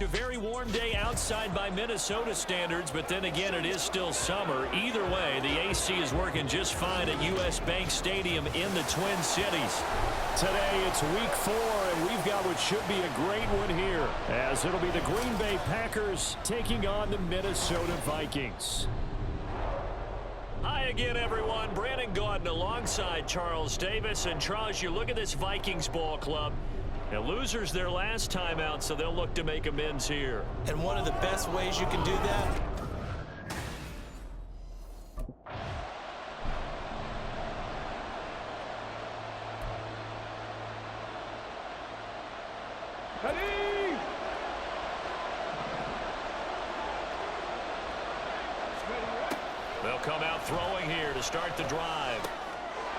A very warm day outside by Minnesota standards, but then again, it is still summer. Either way, the AC is working just fine at U.S. Bank Stadium in the Twin Cities. Today, it's week 4, and we've got what should be a great one here, as it'll be the Green Bay Packers taking on the Minnesota Vikings. Hi again, everyone. Brandon Gaudin alongside Charles Davis. And Charles, you look at this Vikings ball club. Now, losers their last time out, so they'll look to make amends here. And one of the best ways you can do that, they'll come out throwing here to start the drive.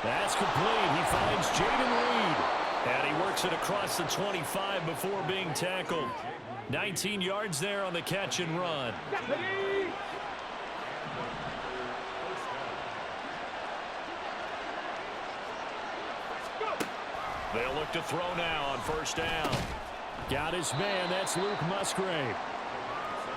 That's complete. He finds Jaden Reed. And he works it across the 25 before being tackled. 19 yards there on the catch and run. They'll look to throw now on first down. Got his man. That's Luke Musgrave.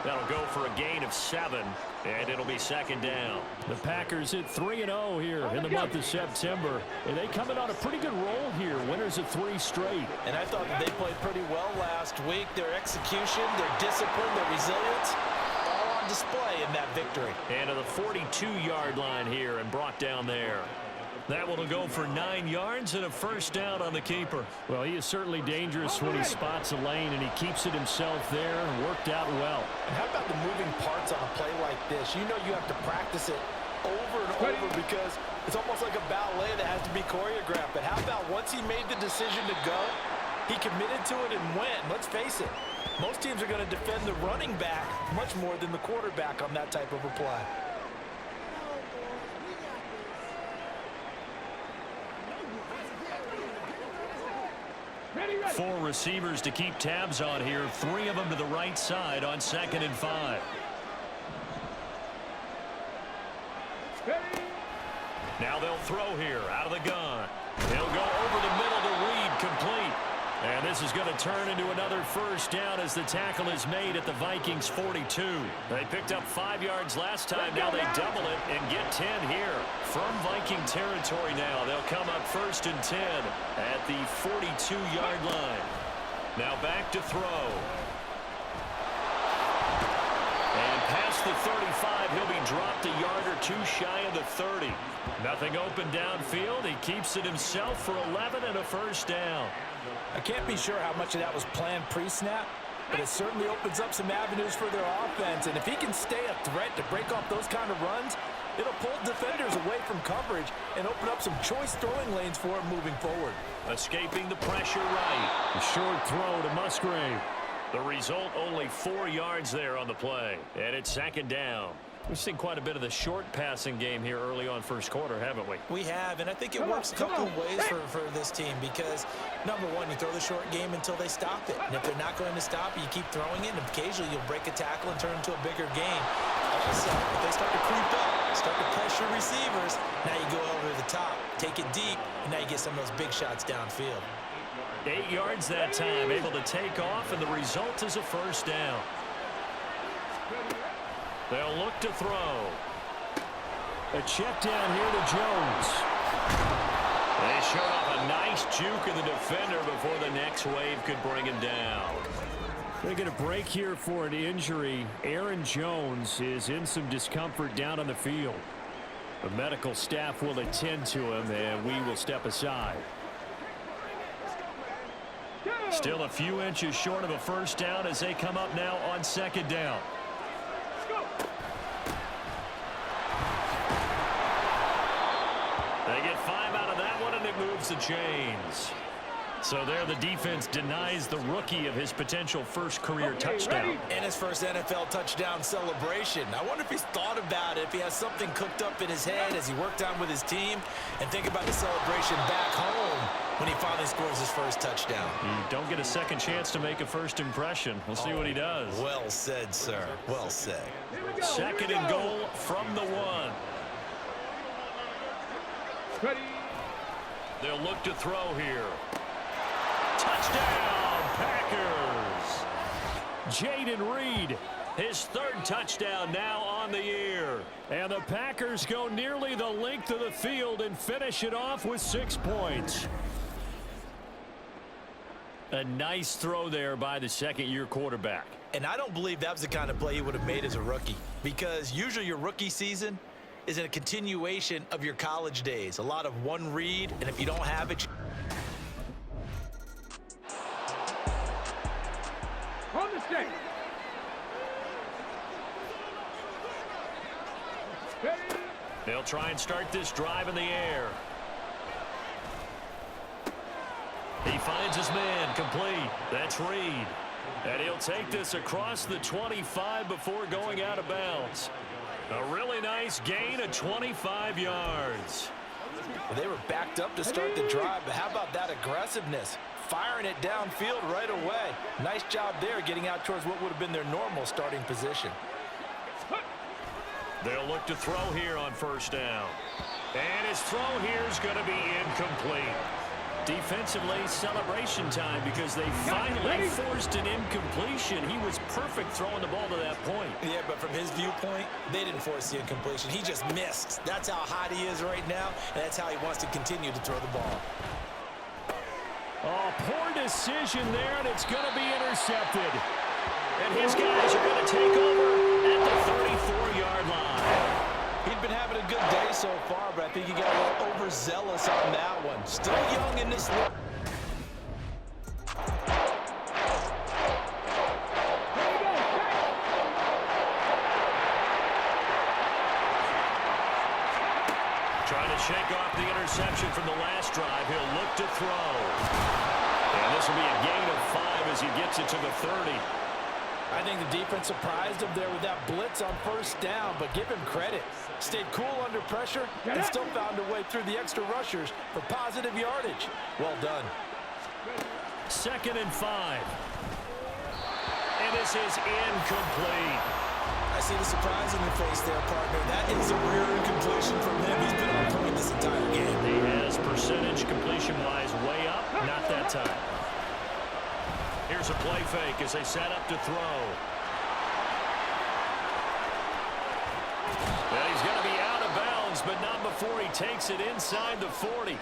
That'll go for a gain of 7, and it'll be second down. The Packers at 3-0 here in the month of September. And they coming on a pretty good roll here. Winners of 3 straight. and I thought that they played pretty well last week. Their execution, their discipline, their resilience, all on display in that victory. And to the 42-yard line here and brought down there. That one will go for 9 yards and a first down on the keeper. Well, he is certainly dangerous when he spots a lane, and he keeps it himself there and worked out well. And how about the moving parts on a play like this? You know you have to practice it over and over because it's almost like a ballet that has to be choreographed. But how about once he made the decision to go, he committed to it and went. Let's face it, most teams are going to defend the running back much more than the quarterback on that type of a play. 4 receivers to keep tabs on here. 3 of them to the right side on 2nd and 5. Now they'll throw here out of the gun. He'll go over the middle to Reed, complete. And this is going to turn into another first down as the tackle is made at the Vikings 42. They picked up 5 yards last time. Now they double it and get 10 here. From Viking territory now, they'll come up 1st and 10 at the 42-yard line. Now back to throw. And past the 35, he'll be dropped a yard or 2 shy of the 30. Nothing open downfield. He keeps it himself for 11 and a first down. I can't be sure how much of that was planned pre-snap, but it certainly opens up some avenues for their offense. And if he can stay a threat to break off those kind of runs, it'll pull defenders away from coverage and open up some choice throwing lanes for him moving forward. Escaping the pressure right. A short throw to Musgrave. The result, only 4 yards there on the play. And it's 2nd down. We've seen quite a bit of the short passing game here early on first quarter, haven't we? We have, and I think it works a couple of ways for this team because, number one, you throw the short game until they stop it. And if they're not going to stop it, you keep throwing it, and occasionally you'll break a tackle and turn it into a bigger game. Also, if they start to creep up, start to pressure receivers, now you go over the top, take it deep, and now you get some of those big shots downfield. 8 yards that time, able to take off, and the result is a first down. They'll look to throw. A check down here to Jones. They showed off a nice juke of the defender before the next wave could bring him down. They get a break here for an injury. Aaron Jones is in some discomfort down on the field. The medical staff will attend to him, and we will step aside. Still a few inches short of a first down as they come up now on 2nd down. They get 5 out of that one, and it moves the chains. So there the defense denies the rookie of his potential first career touchdown. And his first NFL touchdown celebration. I wonder if he's thought about it, if he has something cooked up in his head as he worked on with his team, and think about the celebration back home when he finally scores his first touchdown. You don't get a second chance to make a first impression. We'll see what he does. Well said, sir. Well said. 2nd and goal from the 1. They'll look to throw here. Touchdown, Packers. Jaden Reed. His third touchdown now on the year. And the Packers go nearly the length of the field and finish it off with 6 points. A nice throw there by the second-year quarterback. And I don't believe that was the kind of play he would have made as a rookie, because usually your rookie season is a continuation of your college days. A lot of one read, and if you don't have it... On the stage. They'll try and start this drive in the air. He finds his man, complete. That's Reed. And he'll take this across the 25 before going out of bounds. A really nice gain of 25 yards. Well, they were backed up to start the drive, but how about that aggressiveness? Firing it downfield right away. Nice job there getting out towards what would have been their normal starting position. They'll look to throw here on first down. And his throw here is going to be incomplete. Defensively, celebration time because they finally forced an incompletion. He was perfect throwing the ball to that point. Yeah, but from his viewpoint, they didn't force the incompletion. He just missed. That's how hot he is right now, and that's how he wants to continue to throw the ball. Oh, poor decision there, and it's going to be intercepted. And his guys are going to take over at the 34-yard line. He'd been having a good day so far, but I think he got a little overzealous on that one. Still young in this league. Trying to shake off the interception from the last drive. He'll look to throw. And this will be a gain of 5 as he gets it to the 30. I think the defense surprised him there with that blitz on first down, but give him credit. Stayed cool under pressure and still found a way through the extra rushers for positive yardage. Well done. 2nd and 5. And this is incomplete. I see the surprise in your face there, partner. That is a rare incompletion from him. He's been on point this entire game. He has percentage completion-wise way up. Not that time. Here's a play fake as they set up to throw. Well, he's going to be out of bounds, but not before he takes it inside the 40.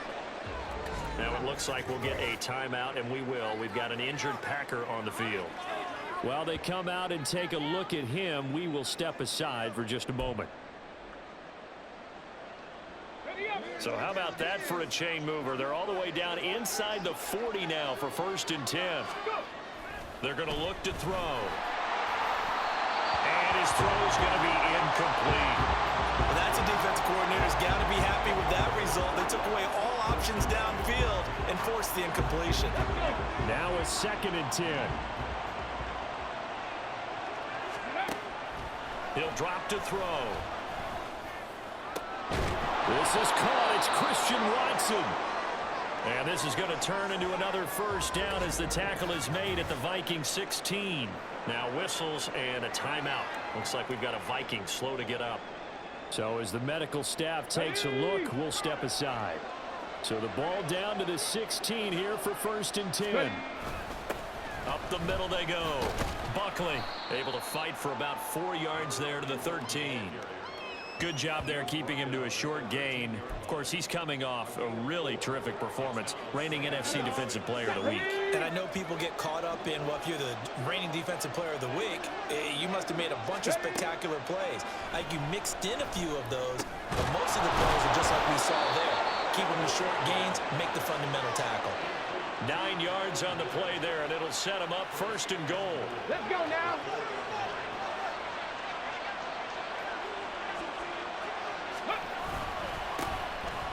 Now it looks like we'll get a timeout, and we will. We've got an injured Packer on the field. While they come out and take a look at him, we will step aside for just a moment. So how about that for a chain mover? They're all the way down inside the 40 now for 1st and 10. They're going to look to throw. And his throw is going to be incomplete. Well, that's a defense coordinator's got to be happy with that result. They took away all options downfield and forced the incompletion. Now a 2nd and 10. He'll drop to throw. This is caught. It's Christian Watson. And this is going to turn into another first down as the tackle is made at the Vikings 16. Now whistles and a timeout. Looks like we've got a Viking slow to get up. So as the medical staff takes a look, we'll step aside. So the ball down to the 16 here for 1st and 10. Up the middle they go. Buckley able to fight for about 4 yards there to the 13. Good job there keeping him to a short gain. Of course, he's coming off a really terrific performance, reigning NFC Defensive Player of the Week. And I know people get caught up in, well, if you're the reigning Defensive Player of the Week, you must have made a bunch of spectacular plays. Like you mixed in a few of those, but most of the plays are just like we saw there. Keep them in short gains, make the fundamental tackle. 9 yards on the play there, and it'll set him up 1st and goal. Let's go now.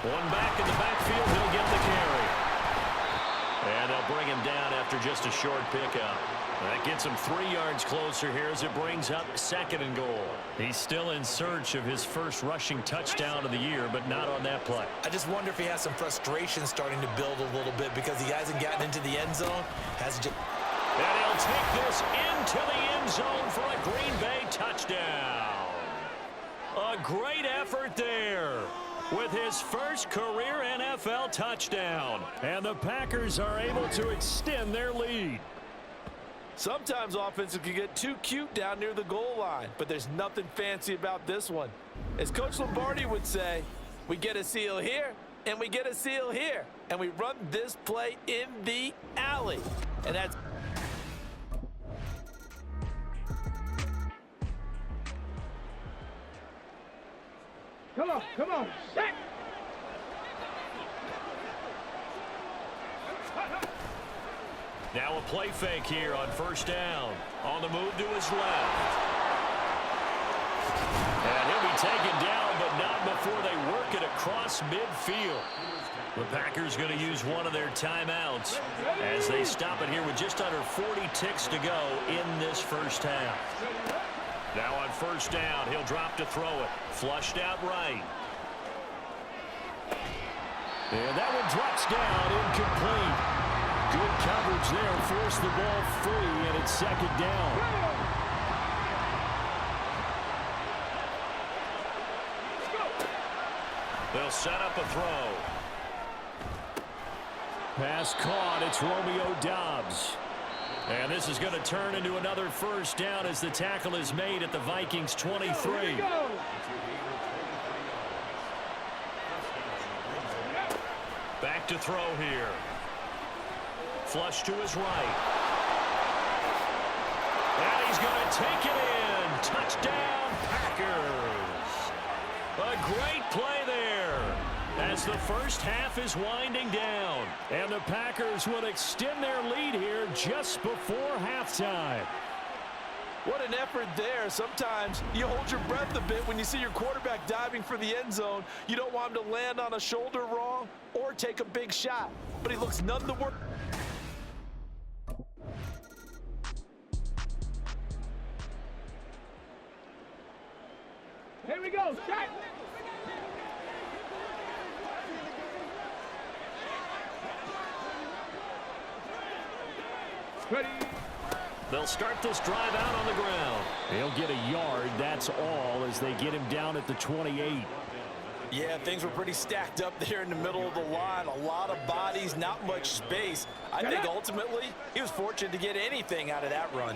One back in the backfield, he'll get the carry. And they'll bring him down after just a short pickup. That gets him 3 yards closer here as it brings up 2nd and goal. He's still in search of his first rushing touchdown of the year, but not on that play. I just wonder if he has some frustration starting to build a little bit because he hasn't gotten into the end zone. And he'll take this into the end zone for a Green Bay touchdown. A great effort there with his first career NFL touchdown. And the Packers are able to extend their lead. Sometimes offenses can get too cute down near the goal line, but there's nothing fancy about this one. As Coach Lombardi would say, we get a seal here, and we get a seal here, and we run this play in the alley. And that's... Come on, set! Now a play fake here on first down. On the move to his left. And he'll be taken down, but not before they work it across midfield. The Packers going to use one of their timeouts as they stop it here with just under 40 ticks to go in this first half. Now on first down, he'll drop to throw it. Flushed out right. And that one drops down, incomplete. Good coverage there, forced the ball free, and it's second down. They'll set up a throw. Pass caught. It's Romeo Doubs. And this is going to turn into another first down as the tackle is made at the Vikings 23. Back to throw here. Flush to his right. And he's going to take it in. Touchdown, Packers. A great play there as the first half is winding down. And the Packers will extend their lead here just before halftime. What an effort there. Sometimes you hold your breath a bit when you see your quarterback diving for the end zone. You don't want him to land on a shoulder wrong or take a big shot. But he looks none the worse. Here we go, set! Ready? They'll start this drive out on the ground. They'll get a yard, that's all, as they get him down at the 28. Yeah, things were pretty stacked up there in the middle of the line. A lot of bodies, not much space. I think ultimately he was fortunate to get anything out of that run.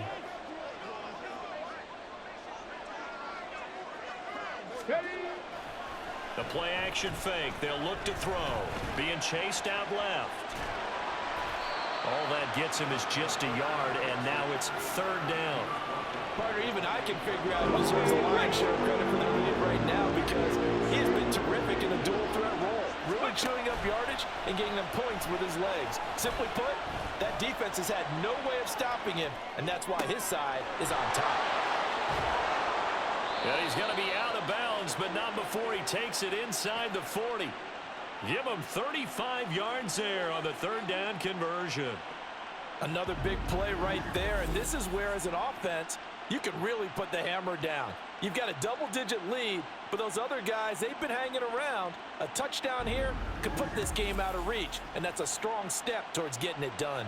The play action fake. They'll look to throw. Being chased out left. All that gets him is just a yard, and now it's third down. Partner, even I can figure out who deserves the lion's share of credit for their lead right now because he has been terrific in a dual threat role, really chewing up yardage and getting them points with his legs. Simply put, that defense has had no way of stopping him, and that's why his side is on top. And he's going to be out of bounds, but not before he takes it inside the 40. Give him 35 yards there on the third down conversion. Another big play right there, and this is where, as an offense, you can really put the hammer down. You've got a double-digit lead, but those other guys, they've been hanging around. A touchdown here could put this game out of reach, and that's a strong step towards getting it done.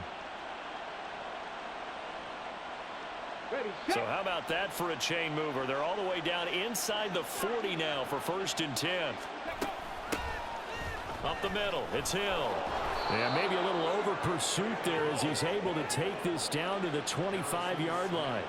So how about that for a chain mover? They're all the way down inside the 40 now for first and 10. Up the middle, it's Hill. Yeah, maybe a little over pursuit there as he's able to take this down to the 25-yard line.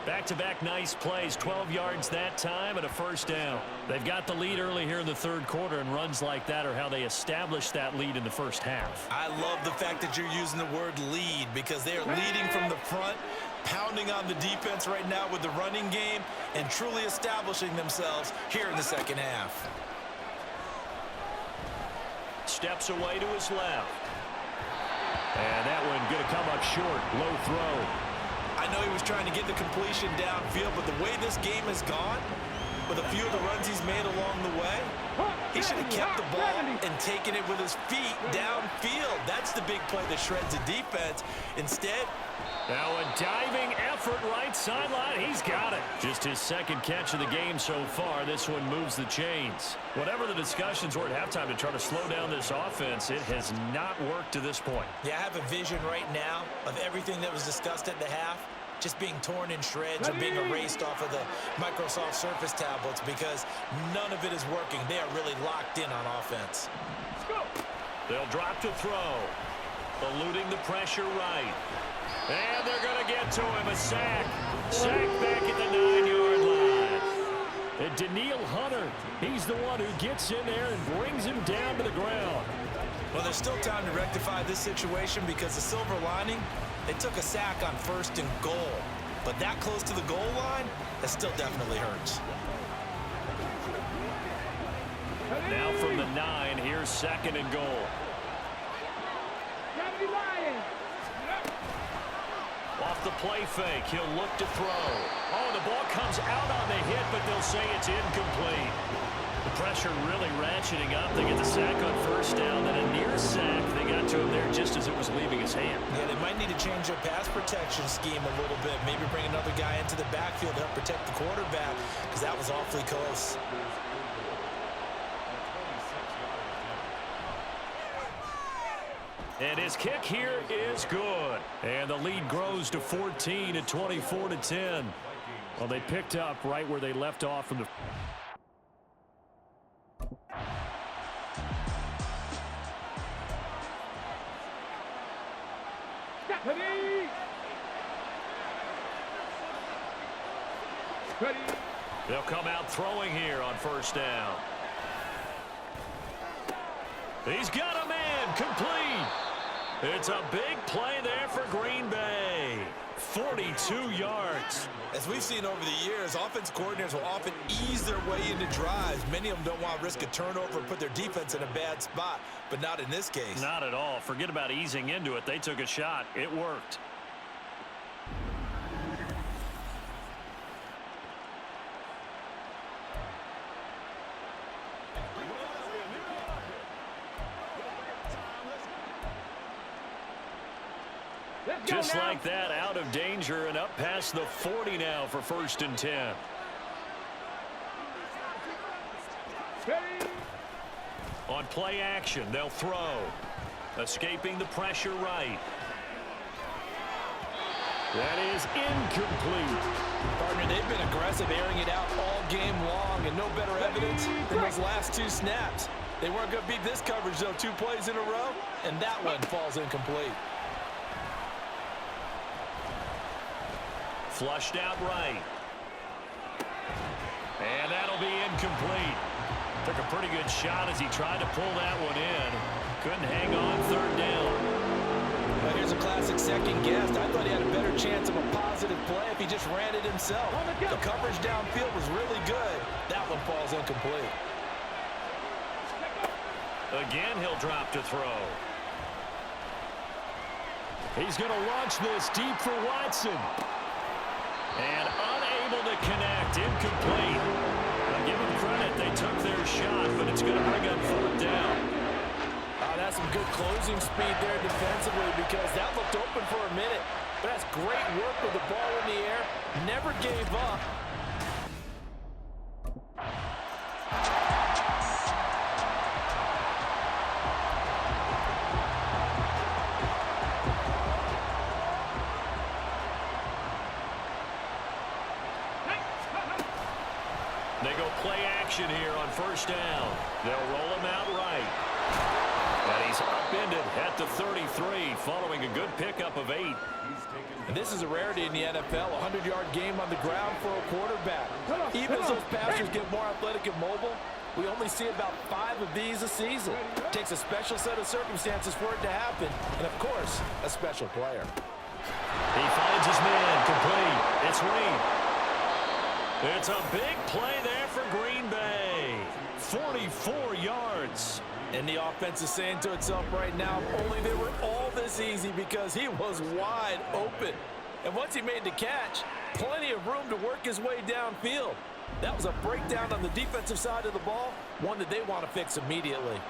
Back-to-back nice plays, 12 yards that time and a first down. They've got the lead early here in the third quarter, and runs like that are how they establish that lead in the first half. I love the fact that you're using the word lead because they are leading from the front, pounding on the defense right now with the running game, and truly establishing themselves here in the second half. Steps away to his left. And that one going to come up short. Low throw. I know he was trying to get the completion downfield, but the way this game has gone, with a few of the runs he's made along the way, he should have kept the ball and taken it with his feet downfield. That's the big play that shreds the defense. Instead, now a diving effort right sideline. He's got it. Just his second catch of the game so far. This one moves the chains. Whatever the discussions were at halftime to try to slow down this offense, it has not worked to this point. Yeah, I have a vision right now of everything that was discussed at the half just being torn in shreds or being erased off of the Microsoft Surface tablets because none of it is working. They are really locked in on offense. They'll drop to throw. Eluding the pressure right. And they're going to get to him. A sack. Sack back at the 9-yard line. And Daniil Hunter, he's the one who gets in there and brings him down to the ground. Well, there's still time to rectify this situation because the silver lining, they took a sack on 1st and goal. But that close to the goal line, that still definitely hurts. Now from the 9, here's 2nd and goal. Off the play fake, he'll look to throw. Oh, the ball comes out on the hit, but they'll say it's incomplete. The pressure really ratcheting up. They get the sack on 1st down, then a near sack. They got to him there just as it was leaving his hand. Yeah, they might need to change their pass protection scheme a little bit. Maybe bring another guy into the backfield to help protect the quarterback because that was awfully close. And his kick here is good. And the lead grows to 14 at 24-10. Well, they picked up right where they left off from the... They'll come out throwing here on 1st down. He's got a man, complete. It's a big play there for Green Bay. 42 yards. As we've seen over the years, offense coordinators will often ease their way into drives. Many of them don't want to risk a turnover and put their defense in a bad spot, but not in this case. Not at all. Forget about easing into it. They took a shot. It worked. Just like that, out of danger and up past the 40 now for 1st and 10. On play action, they'll throw. Escaping the pressure right. That is incomplete. Partner, they've been aggressive, airing it out all game long, and no better evidence than those last 2 snaps. They weren't going to beat this coverage, though, 2 plays in a row, and that one falls incomplete. Flushed out right. And that'll be incomplete. Took a pretty good shot as he tried to pull that one in. Couldn't hang on 3rd down. Well, here's a classic second guess. I thought he had a better chance of a positive play if he just ran it himself. The coverage downfield was really good. That one falls incomplete. Again, he'll drop to throw. He's going to launch this deep for Watson. And unable to connect, incomplete. I'll give them credit, they took their shot, but it's going to bring up 4th down. That's some good closing speed there defensively because that looked open for a minute. But that's great work with the ball in the air. Never gave up. They go play action here on 1st down. They'll roll him out right. And he's upended at the 33 following a good pickup of 8. And this is a rarity in the NFL, a 100-yard game on the ground for a quarterback. Even as those passers get more athletic and mobile, we only see about 5 of these a season. It takes a special set of circumstances for it to happen, and of course, a special player. He finds his man, complete. It's Reed. It's a big play there for Green Bay. 44 yards. And the offense is saying to itself right now, if only they were all this easy because he was wide open. And once he made the catch, plenty of room to work his way downfield. That was a breakdown on the defensive side of the ball, one that they want to fix immediately.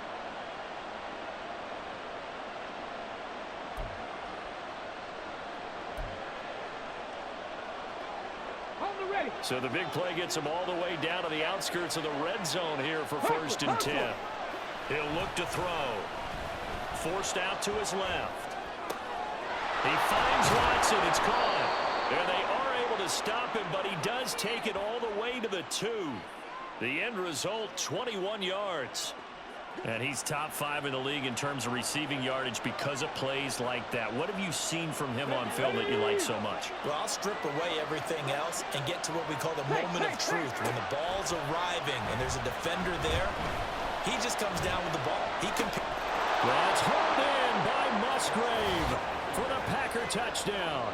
So the big play gets him all the way down to the outskirts of the red zone here for 1st and 10. He'll look to throw. Forced out to his left. He finds Watson. It's caught. And they are able to stop him, but he does take it all the way to the 2. The end result, 21 yards. And he's top 5 in the league in terms of receiving yardage because of plays like that. What have you seen from him on film that you like so much? Well, I'll strip away everything else and get to what we call the moment of truth. When the ball's arriving and there's a defender there, he just comes down with the ball. That's hauled in by Musgrave for the Packer touchdown.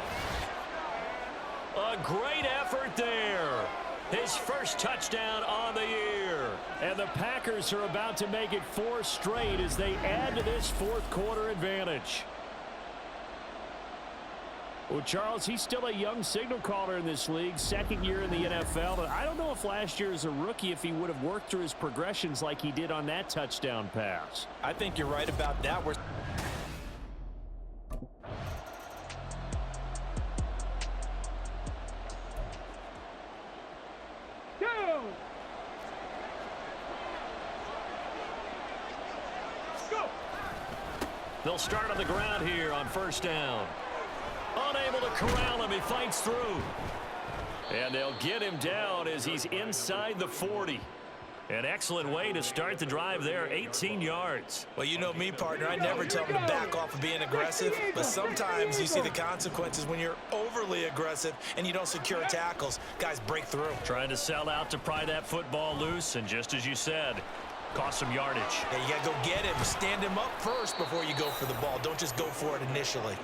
A great effort there. His first touchdown on the year. And the Packers are about to make it 4 straight as they add to this fourth quarter advantage. Well, Charles, he's still a young signal caller in this league, second year in the NFL. But I don't know if last year as a rookie, if he would have worked through his progressions like he did on that touchdown pass. I think you're right about that. They'll start on the ground here on first down. Unable to corral him. He fights through. And they'll get him down as he's inside the 40. An excellent way to start the drive there, 18 yards. Well, you know me, partner. I never tell them to back off of being aggressive, but sometimes you see the consequences when you're overly aggressive and you don't secure tackles. Guys break through. Trying to sell out to pry that football loose, and just as you said, cost some yardage. Yeah, you got to go get him. Stand him up first before you go for the ball. Don't just go for it initially.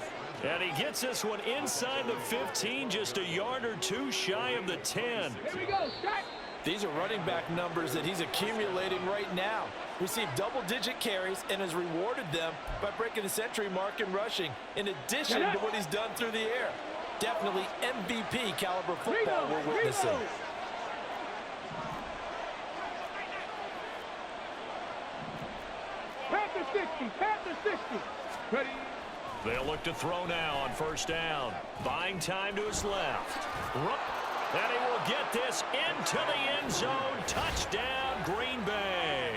And he gets this one inside the 15, just a yard or two shy of the 10. Here we go, set. These are running back numbers that he's accumulating right now. Received double-digit carries and has rewarded them by breaking the century mark in rushing, in addition to what he's done through the air. Definitely MVP caliber football we're witnessing. Panther 60, Panther 60. Ready? They'll look to throw now on first down. Buying time to his left. And he will get this into the end zone. Touchdown, Green Bay.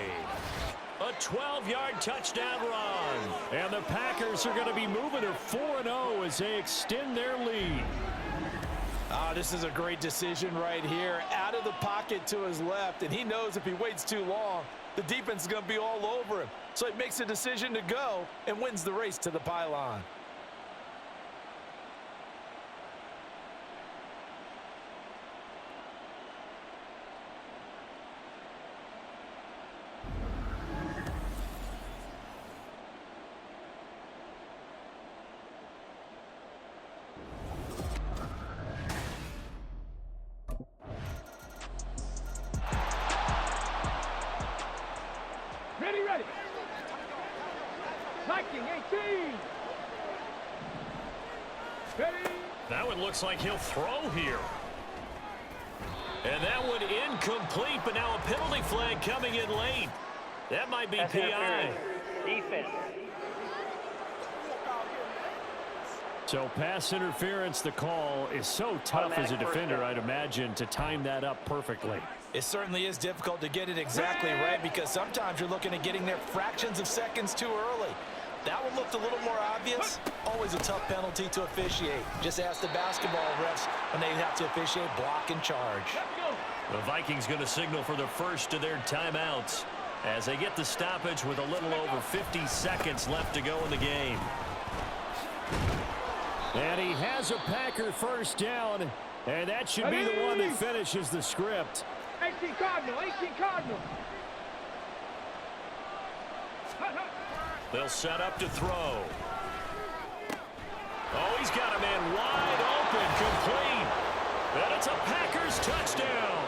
A 12-yard touchdown run. And the Packers are going to be moving to 4-0 as they extend their lead. This is a great decision right here. Out of the pocket to his left, and he knows if he waits too long, the defense is going to be all over him. So he makes a decision to go and wins the race to the pylon. Ready, ready. Viking 18. Ready. That one looks like he'll throw here. And that one incomplete, but now a penalty flag coming in late. That might be PI. Defense. So pass interference, the call is so tough as a defender, I'd imagine, to time that up perfectly. It certainly is difficult to get it exactly right because sometimes you're looking at getting there fractions of seconds too early. That one looked a little more obvious. Always a tough penalty to officiate. Just ask the basketball refs when they have to officiate block and charge. The Vikings going to signal for the first of their timeouts as they get the stoppage with a little over 50 seconds left to go in the game. And he has a Packer first down, and that should be the one that finishes the script. 18 Cardinal, 18 Cardinal. They'll set up to throw. Oh, he's got a man wide open, complete. And it's a Packers touchdown.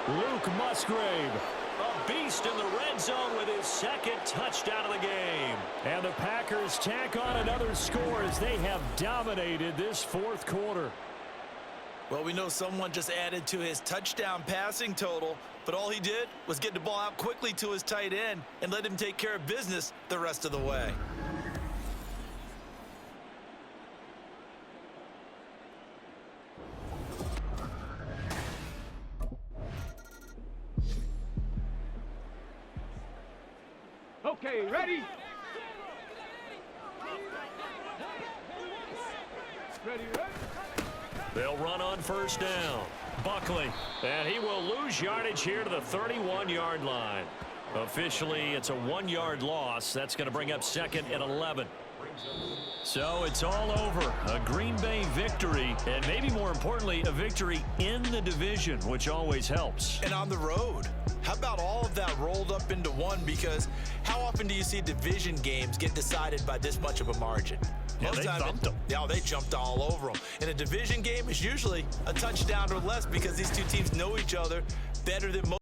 Luke Musgrave, a beast in the red zone with his second touchdown of the game. And the Packers tack on another score as they have dominated this fourth quarter. Well, we know someone just added to his touchdown passing total, but all he did was get the ball out quickly to his tight end and let him take care of business the rest of the way. Okay, ready? Ready, ready? They'll run on first down. Buckley, and he will lose yardage here to the 31-yard line. Officially, it's a 1-yard loss. That's going to bring up 2nd and 11. So it's all over. A Green Bay victory, and maybe more importantly, a victory in the division, which always helps. And on the road. How about all of that rolled up into one? Because how often do you see division games get decided by this much of a margin? Yeah, they thumped them. Yeah, they jumped all over them. And a division game is usually a touchdown or less because these two teams know each other better than most.